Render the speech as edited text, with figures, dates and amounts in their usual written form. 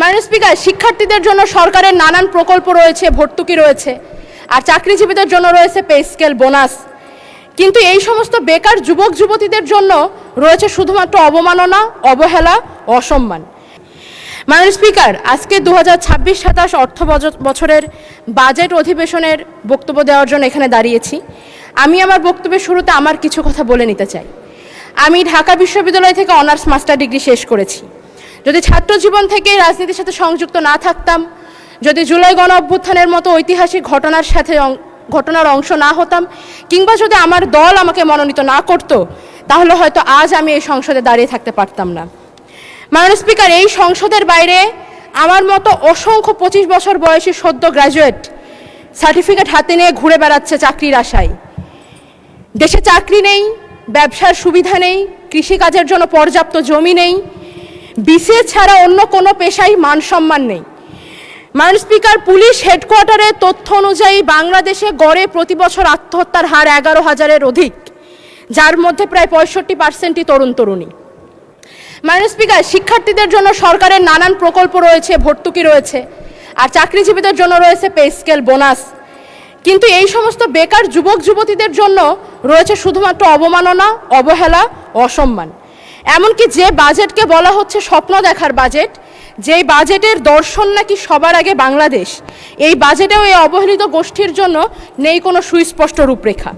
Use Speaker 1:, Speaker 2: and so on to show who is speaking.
Speaker 1: মাননীয় স্পিকার, শিক্ষার্থীদের জন্য সরকারের নানান প্রকল্প রয়েছে, ভর্তুকি রয়েছে, আর চাকরিজীবীদের জন্য রয়েছে পে স্কেল, বোনাস। কিন্তু এই সমস্ত বেকার যুবক যুবতীদের জন্য রয়েছে শুধুমাত্র অবমাননা, অবহেলা, অসম্মান। মাননীয় স্পিকার, আজকে 2026-27 অর্থ বছরের বাজেট অধিবেশনের বক্তব্য দেওয়ার জন্য এখানে দাঁড়িয়েছি। আমি আমার বক্তব্যের শুরুতে আমার কিছু কথা বলে নিতে চাই। আমি ঢাকা বিশ্ববিদ্যালয় থেকে অনার্স মাস্টার ডিগ্রি শেষ করেছি। যদি ছাত্র জীবন থেকে রাজনীতির সাথে সংযুক্ত না থাকতাম, যদি জুলাই গণ অভ্যুত্থানের মতো ঐতিহাসিক ঘটনার অংশ না হতাম, কিংবা যদি আমার দল আমাকে মনোনীত না করত, তাহলে হয়তো আজ আমি এই সংসদে দাঁড়িয়ে থাকতে পারতাম না। মাননীয় স্পিকার, এই সংসদের বাইরে আমার মতো অসংখ্য 25 বছর বয়সী সদ্য গ্র্যাজুয়েট সার্টিফিকেট হাতে নিয়ে ঘুরে বেড়াচ্ছে চাকরির আশায়। দেশে চাকরি নেই, ব্যবসার সুবিধা নেই, কৃষিকাজের জন্য পর্যাপ্ত জমি নেই, বিসিএস ছাড়া অন্য কোনো পেশায় মান সম্মান নেই। মাননীয় স্পিকার, পুলিশ হেডকোয়ার্টারের তথ্য অনুযায়ী বাংলাদেশে গড়ে প্রতি বছর আত্মহত্যার হার 11,000-এর অধিক, যার মধ্যে প্রায় 65%ই তরুণ তরুণী। মাননীয় স্পিকার, শিক্ষার্থীদের জন্য সরকারের নানান প্রকল্প রয়েছে, ভর্তুকি রয়েছে, আর চাকরিজীবীদের জন্য রয়েছে পে স্কেল, বোনাস। কিন্তু এই সমস্ত বেকার যুবক যুবতীদের জন্য রয়েছে শুধুমাত্র অবমাননা, অবহেলা, অসম্মান। এমনকি যে বাজেটকে বলা হচ্ছে স্বপ্ন দেখার বাজেট, যেই বাজেটের দর্শন নাকি সবার আগে বাংলাদেশ, এই বাজেটেও এই অবহেলিত গোষ্ঠীর জন্য নেই কোনো সুস্পষ্ট রূপরেখা।